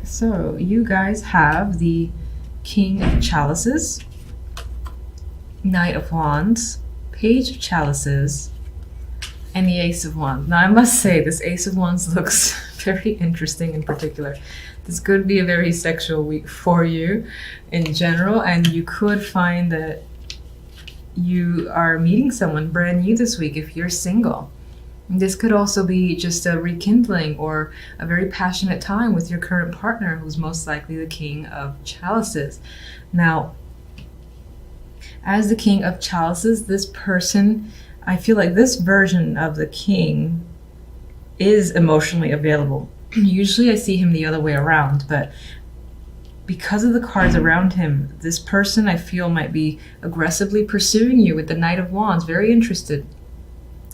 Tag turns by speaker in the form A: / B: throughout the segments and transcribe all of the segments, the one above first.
A: So you guys have the King of Chalices, Knight of Wands, Page of Chalices, and the Ace of Wands. Now I must say this Ace of Wands looks very interesting in particular. This could be a very sexual week for you in general, and you could find that you are meeting someone brand new this week if you're single. This could also be just a rekindling or a very passionate time with your current partner, who's most likely the King of Chalices. Now, as the King of Chalices, this person, I feel like this version of the king is emotionally available. Usually I see him the other way around, but because of the cards around him, this person I feel might be aggressively pursuing you with the Knight of Wands, very interested.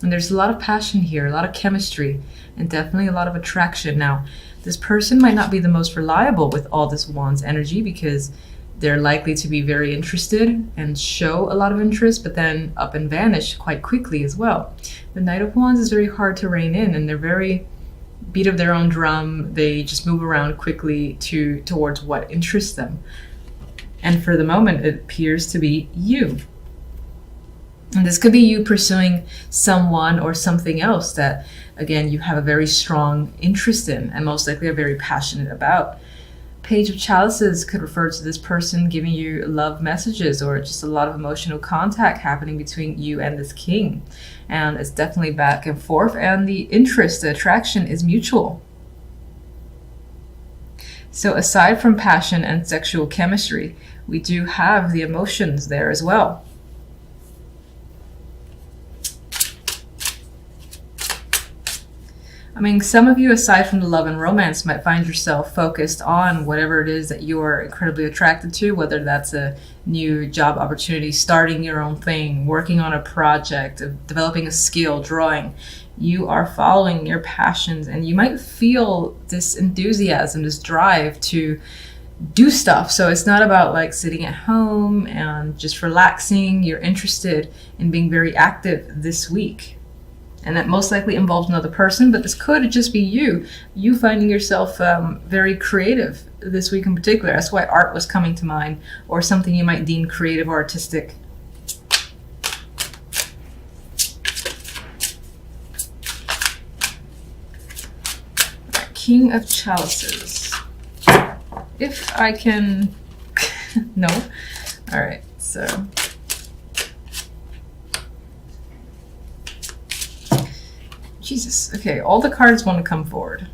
A: And there's a lot of passion here, a lot of chemistry, and definitely a lot of attraction. Now, this person might not be the most reliable with all this Wands energy because they're likely to be very interested and show a lot of interest, but then up and vanish quite quickly as well. The Knight of Wands is very hard to rein in, and they're very beat of their own drum. They just move around quickly towards what interests them. And for the moment, it appears to be you. And this could be you pursuing someone or something else that, again, you have a very strong interest in and most likely are very passionate about. Page of Chalices could refer to this person giving you love messages or just a lot of emotional contact happening between you and this king. And it's definitely back and forth, and the interest, the attraction is mutual. So aside from passion and sexual chemistry, we do have the emotions there as well. I mean, some of you, aside from the love and romance, might find yourself focused on whatever it is that you are incredibly attracted to, whether that's a new job opportunity, starting your own thing, working on a project, developing a skill, drawing. You are following your passions, and you might feel this enthusiasm, this drive to do stuff. So it's not about like sitting at home and just relaxing. You're interested in being very active this week. And that most likely involves another person, but this could just be you finding yourself very creative this week in particular. That's why art was coming to mind, or something you might deem creative or artistic. King of Chalices. If I can... No? Alright, so... Jesus. Okay, all the cards want to come forward.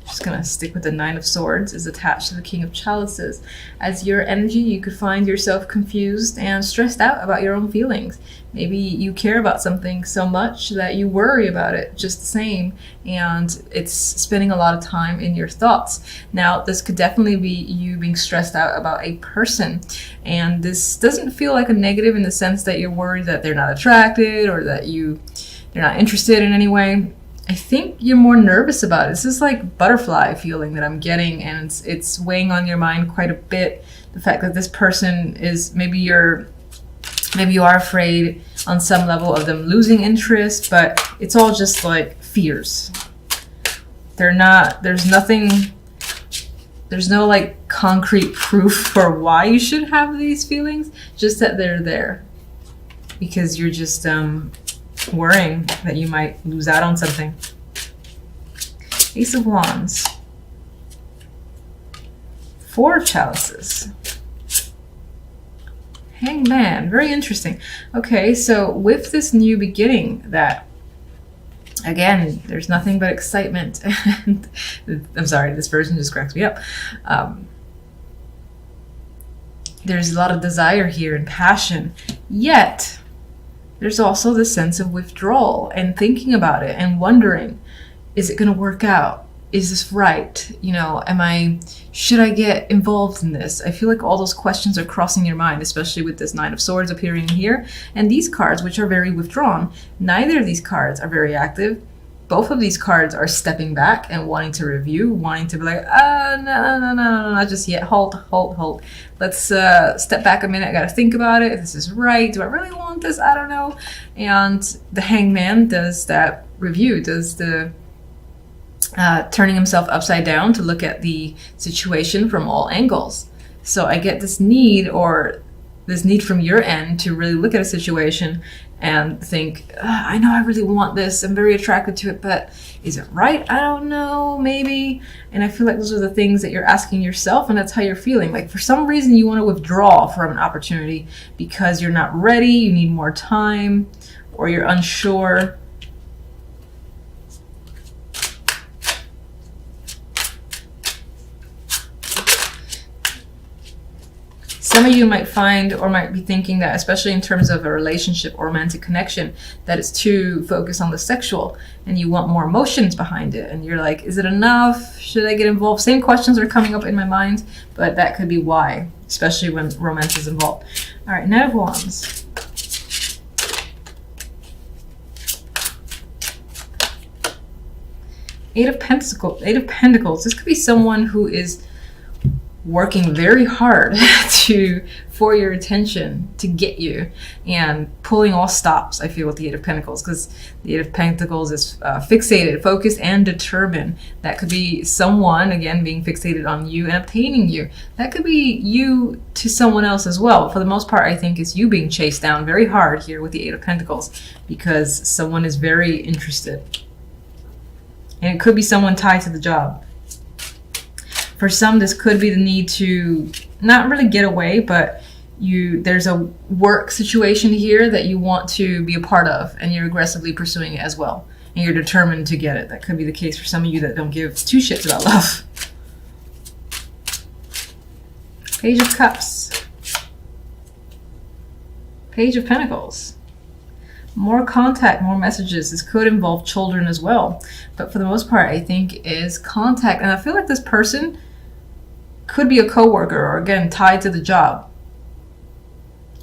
A: Just gonna stick with the Nine of Swords is attached to the King of Chalices. As your energy, you could find yourself confused and stressed out about your own feelings. Maybe you care about something so much that you worry about it just the same, and it's spending a lot of time in your thoughts. Now, this could definitely be you being stressed out about a person, and this doesn't feel like a negative in the sense that you're worried that they're not attracted or that they're not interested in any way. I think you're more nervous about it. This is like butterfly feeling that I'm getting, and it's weighing on your mind quite a bit. The fact that this person is, maybe you are afraid on some level of them losing interest, but it's all just like fears. There's no like concrete proof for why you should have these feelings, just that they're there. Because you're just worrying that you might lose out on something. Ace of Wands. Four of Chalices. Hangman. Very interesting. Okay, so with this new beginning that, again, there's nothing but excitement. And I'm sorry, this version just cracks me up. There's a lot of desire here and passion. Yet, there's also this sense of withdrawal and thinking about it and wondering, is it going to work out? Is this right? You know, should I get involved in this? I feel like all those questions are crossing your mind, especially with this Nine of Swords appearing here. And these cards, which are very withdrawn, neither of these cards are very active. Both of these cards are stepping back and wanting to review, wanting to be like, no, not just yet. Hold. Let's step back a minute. I gotta think about it. If this is right, do I really want this? I don't know. And the Hangman does that review, does the turning himself upside down to look at the situation from all angles. So I get this need, or this need from your end, to really look at a situation and think, I know I really want this, I'm very attracted to it, but is it right? I don't know, maybe. And I feel like those are the things that you're asking yourself, and that's how you're feeling. Like for some reason you want to withdraw from an opportunity because you're not ready, you need more time, or you're unsure. Some of you might find, or might be thinking that, especially in terms of a relationship or romantic connection, that it's too focused on the sexual and you want more emotions behind it. And you're like, is it enough? Should I get involved? Same questions are coming up in my mind, but that could be why, especially when romance is involved. All right, Knight of Wands. Eight of Pentacles. This could be someone who is working very hard for your attention, to get you, and pulling all stops, I feel, with the Eight of Pentacles, because the Eight of Pentacles is fixated, focused, and determined. That could be someone, again, being fixated on you and obtaining you. That could be you to someone else as well. For the most part, I think it's you being chased down very hard here with the Eight of Pentacles, because someone is very interested. And it could be someone tied to the job. For some, this could be the need to not really get away, but there's a work situation here that you want to be a part of, and you're aggressively pursuing it as well. And you're determined to get it. That could be the case for some of you that don't give two shits about love. Page of Cups. Page of Pentacles. More contact, more messages. This could involve children as well. But for the most part, I think is contact. And I feel like this person could be a coworker, or again, tied to the job.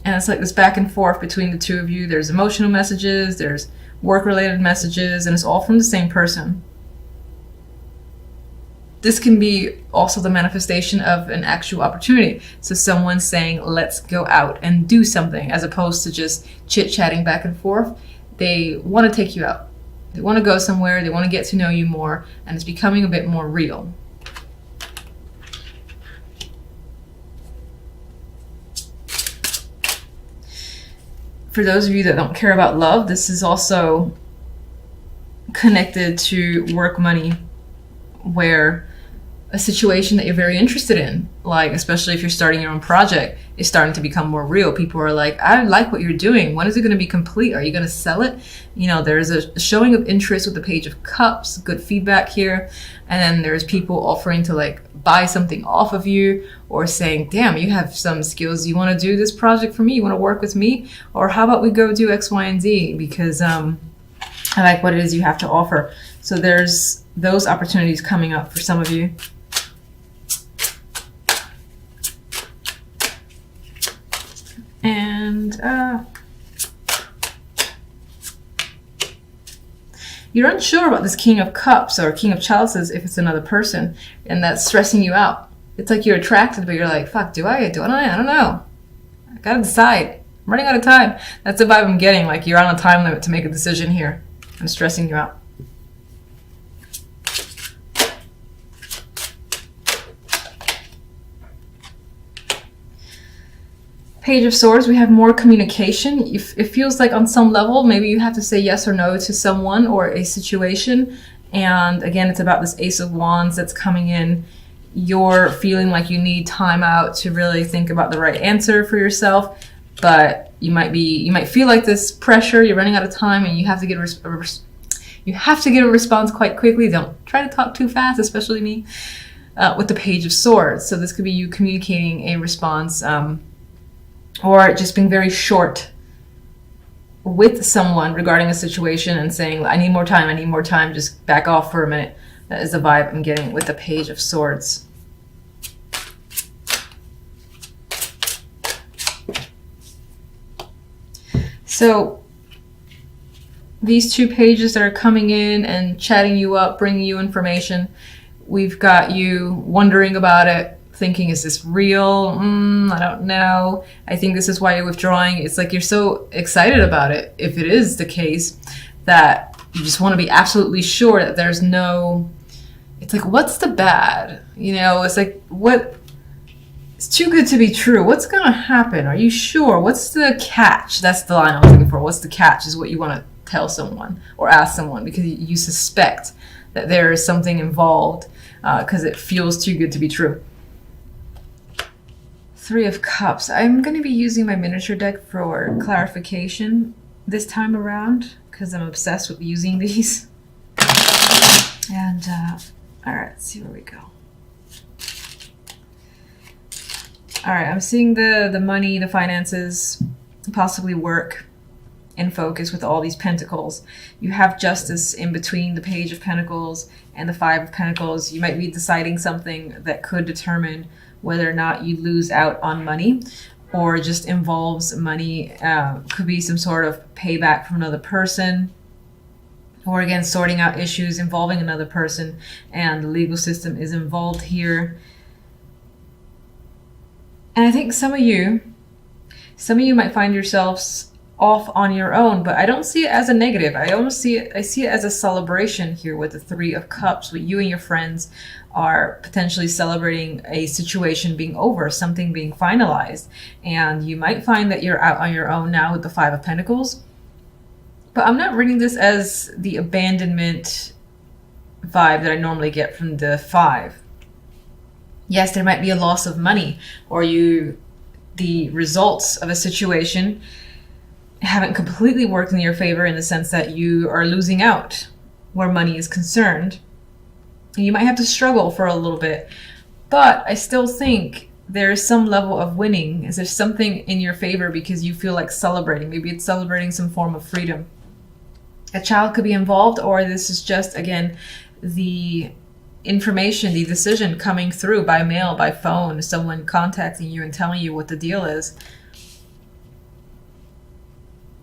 A: And it's like this back and forth between the two of you. There's emotional messages, there's work-related messages, and it's all from the same person. This can be also the manifestation of an actual opportunity. So someone saying, let's go out and do something, as opposed to just chit-chatting back and forth. They want to take you out. They want to go somewhere, they want to get to know you more, and it's becoming a bit more real. For those of you that don't care about love, this is also connected to work, money, where a situation that you're very interested in, like especially if you're starting your own project, is starting to become more real. People are like, I like what you're doing. When is it going to be complete? Are you going to sell it? You know, there's a showing of interest with the Page of Cups, good feedback here. And then there's people offering to like buy something off of you, or saying, damn, you have some skills. You want to do this project for me? You want to work with me? Or how about we go do X, Y, and Z? Because I like what it is you have to offer. So there's those opportunities coming up for some of you. And you're unsure about this King of Cups or King of Chalices if it's another person, and that's stressing you out. It's like you're attracted, but you're like, fuck, do I? I don't know. I gotta decide. I'm running out of time. That's the vibe I'm getting, like you're on a time limit to make a decision here. I'm stressing you out. Page of Swords, we have more communication. It feels like on some level, maybe you have to say yes or no to someone or a situation. And again, it's about this Ace of Wands that's coming in. You're feeling like you need time out to really think about the right answer for yourself. But you might feel like this pressure, you're running out of time, and you have to get a response quite quickly. Don't try to talk too fast, especially me, with the Page of Swords. So this could be you communicating a response, or just being very short with someone regarding a situation and saying, I need more time, just back off for a minute. That is the vibe I'm getting with the Page of Swords. So these two pages that are coming in and chatting you up, bringing you information, we've got you wondering about it, thinking, is this real? I don't know. I think this is why you're withdrawing. It's like you're so excited about it, if it is the case, that you just want to be absolutely sure that there's no it's like, what's the bad? You know, it's like, what? It's too good to be true. What's going to happen? Are you sure? What's the catch? That's the line I was looking for. What's the catch is what you want to tell someone or ask someone, because you suspect that there is something involved because it feels too good to be true. Three of Cups. I'm going to be using my miniature deck for clarification this time around because I'm obsessed with using these. And all right, let's see where we go. All right, I'm seeing the money, the finances, possibly work in focus with all these pentacles. You have Justice in between the Page of Pentacles and the Five of Pentacles. You might be deciding something that could determine whether or not you lose out on money or just involves money. Could be some sort of payback from another person, or again, sorting out issues involving another person, and the legal system is involved here. And I think some of you might find yourselves off on your own, but I don't see it as a negative. I see it as a celebration here with the Three of Cups, where you and your friends are potentially celebrating a situation being over, something being finalized. And you might find that you're out on your own now with the Five of Pentacles. But I'm not reading this as the abandonment vibe that I normally get from the Five. Yes, there might be a loss of money, or the results of a situation haven't completely worked in your favor in the sense that you are losing out where money is concerned. And you might have to struggle for a little bit, but I still think there is some level of winning. Is there something in your favor because you feel like celebrating? Maybe it's celebrating some form of freedom. A child could be involved, or this is just, again, the information, the decision coming through by mail, by phone, someone contacting you and telling you what the deal is.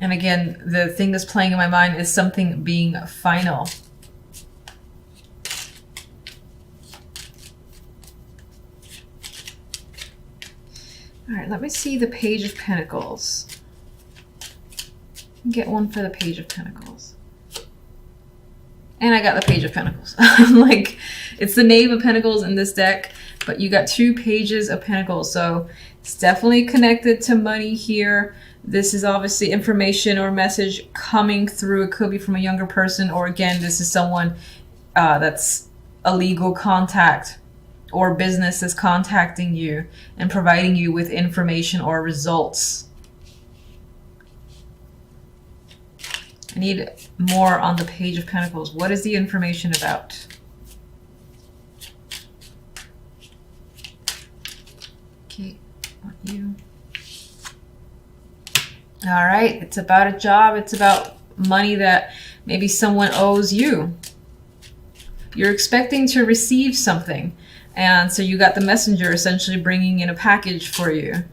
A: And again, the thing that's playing in my mind is something being final. All right, let me see the Page of Pentacles. Get one for the Page of Pentacles. And I got the Page of Pentacles. Like, it's the Knave of Pentacles in this deck, but you got two Pages of Pentacles. So it's definitely connected to money here. This is obviously information or message coming through. It could be from a younger person, or again, this is someone that's a legal contact or business is contacting you and providing you with information or results. I need more on the Page of Pentacles. What is the information about? Okay, on you. All right, it's about a job. It's about money that maybe someone owes you. You're expecting to receive something. And so you got the messenger essentially bringing in a package for you.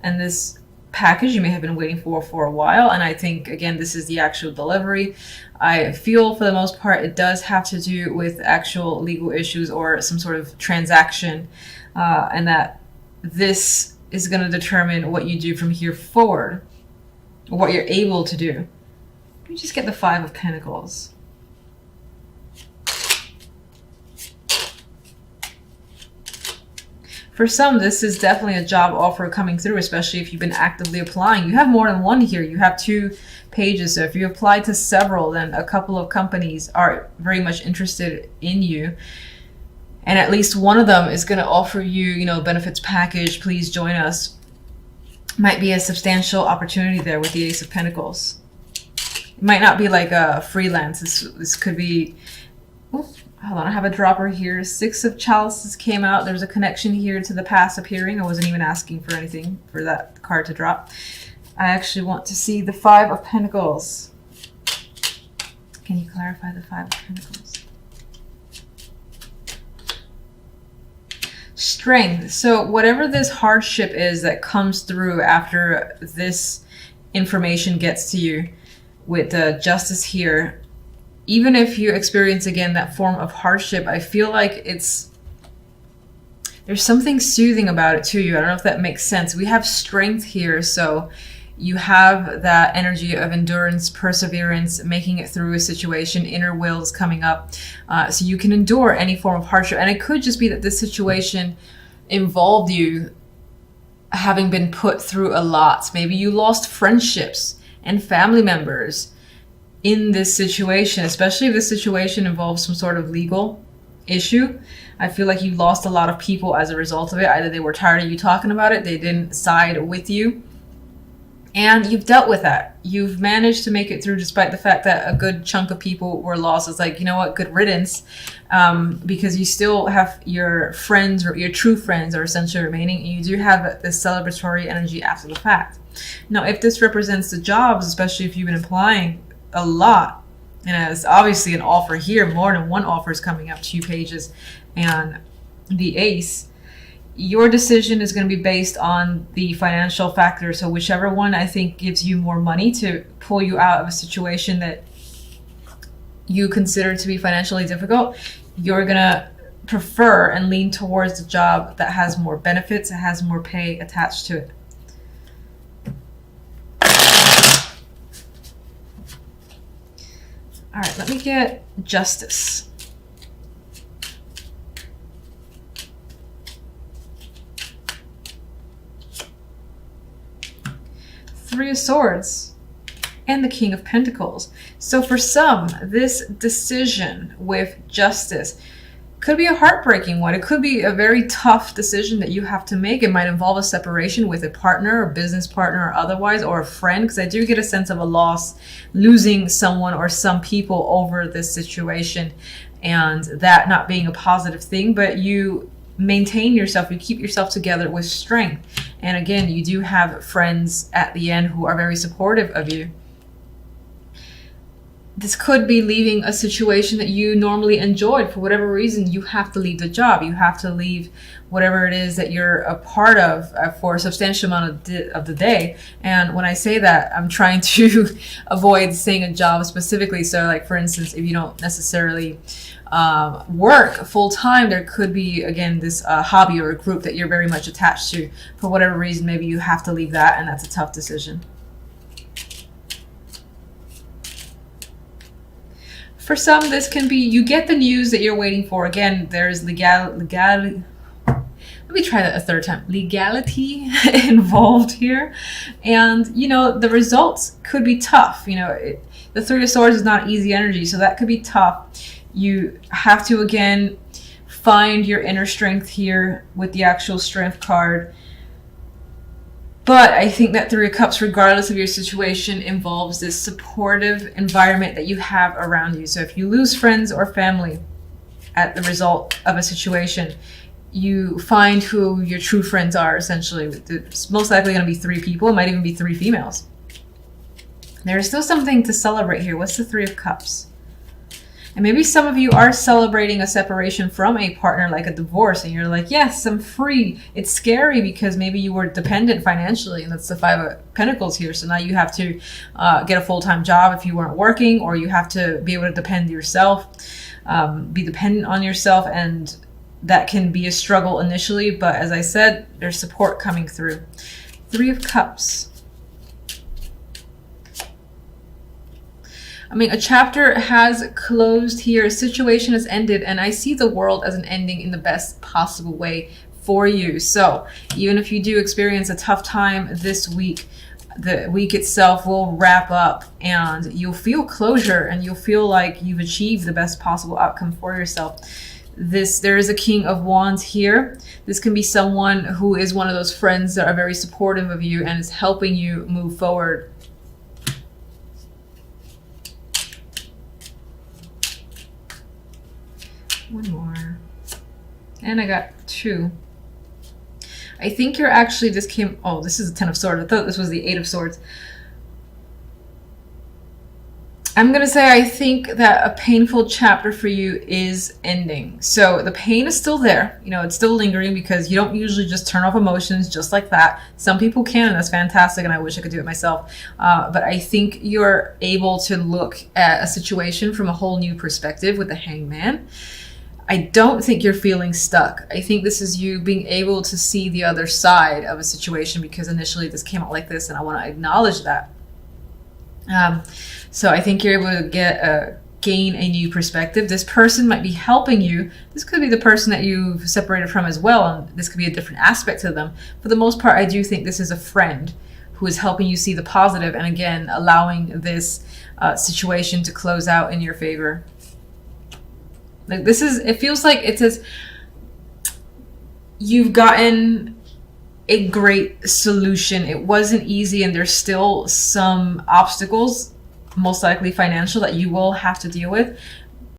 A: And this package you may have been waiting for a while. And I think, again, this is the actual delivery. I feel for the most part it does have to do with actual legal issues or some sort of transaction. And that this is going to determine what you do from here forward, or what you're able to do. Let me just get the Five of Pentacles. For some, this is definitely a job offer coming through, especially if you've been actively applying. You have more than one here. You have two pages. So if you apply to several, then a couple of companies are very much interested in you. And at least one of them is going to offer you, benefits package. Please join us. Might be a substantial opportunity there with the Ace of Pentacles. It might not be like a freelance. This could be... Hold on, I have a dropper here. Six of Chalices came out. There's a connection here to the past appearing. I wasn't even asking for anything for that card to drop. I actually want to see the Five of Pentacles. Can you clarify the Five of Pentacles? Strength. So whatever this hardship is that comes through after this information gets to you with the Justice here, even if you experience, again, that form of hardship, I feel like there's something soothing about it to you. I don't know if that makes sense. We have strength here, so You have that energy of endurance, perseverance, making it through a situation, inner will is coming up. So you can endure any form of hardship. And it could just be that this situation involved you having been put through a lot. Maybe you lost friendships and family members in this situation, especially if this situation involves some sort of legal issue. I feel like you lost a lot of people as a result of it. Either they were tired of you talking about it, they didn't side with you. And you've dealt with that. You've managed to make it through despite the fact that a good chunk of people were lost. It's like, you know what, good riddance, because you still have your friends, or your true friends are essentially remaining. And you do have this celebratory energy after the fact. Now, if this represents the jobs, especially if you've been applying a lot, and as obviously an offer here, more than one offer is coming up, 2 pages and the ace, your decision is going to be based on the financial factor. So whichever one I think gives you more money to pull you out of a situation that you consider to be financially difficult, you're going to prefer and lean towards the job that has more benefits, that has more pay attached to it. All right, let me get justice. Three of Swords and the King of Pentacles. So for some, this decision with justice could be a heartbreaking one. It could be a very tough decision that you have to make. It might involve a separation with a partner, a business partner, or otherwise, or a friend, because I do get a sense of a loss, losing someone or some people over this situation, and that not being a positive thing. But you maintain yourself, you keep yourself together with strength. And again, you do have friends at the end who are very supportive of you. This could be leaving a situation that you normally enjoyed. For whatever reason, you have to leave the job. You have to leave whatever it is that you're a part of for a substantial amount of the day. And when I say that, I'm trying to avoid saying a job specifically. So like, for instance, if you don't necessarily work full-time, there could be, again, this hobby or a group that you're very much attached to. For whatever reason, maybe you have to leave that, and that's a tough decision. For some, this can be, you get the news that you're waiting for. Again, there's legality. Let me try that a third time. Legality involved here. And, you know, the results could be tough. You know, the Three of Swords is not easy energy, so that could be tough. You have to, again, find your inner strength here with the actual strength card. But I think that Three of Cups, regardless of your situation, involves this supportive environment that you have around you. So if you lose friends or family at the result of a situation, you find who your true friends are, essentially. It's most likely going to be 3 people. It might even be 3 females. There's still something to celebrate here. What's the Three of Cups? And maybe some of you are celebrating a separation from a partner, like a divorce, and you're like, yes, I'm free. It's scary because maybe you were dependent financially, and that's the Five of Pentacles here. So now you have to get a full-time job if you weren't working, or you have to be able to depend yourself, be dependent on yourself, and that can be a struggle initially. But as I said, there's support coming through. Three of Cups. I mean, a chapter has closed here, a situation has ended, and I see the world as an ending in the best possible way for you. So even if you do experience a tough time this week, the week itself will wrap up and you'll feel closure and you'll feel like you've achieved the best possible outcome for yourself. There is a King of Wands here. This can be someone who is one of those friends that are very supportive of you and is helping you move forward. One more. And I got 2. I think you're actually, this is a 10 of Swords. I thought this was the 8 of Swords. I'm going to say I think that a painful chapter for you is ending. So the pain is still there. You know, it's still lingering because you don't usually just turn off emotions just like that. Some people can, and that's fantastic, and I wish I could do it myself. But I think you're able to look at a situation from a whole new perspective with the Hangman. I don't think you're feeling stuck. I think this is you being able to see the other side of a situation, because initially this came out like this, and I want to acknowledge that. So I think you're able to gain a new perspective. This person might be helping you. This could be the person that you've separated from as well, and this could be a different aspect to them. For the most part, I do think this is a friend who is helping you see the positive, and again, allowing this situation to close out in your favor. Like this is, it feels like it says you've gotten a great solution. It wasn't easy, and there's still some obstacles, most likely financial, that you will have to deal with.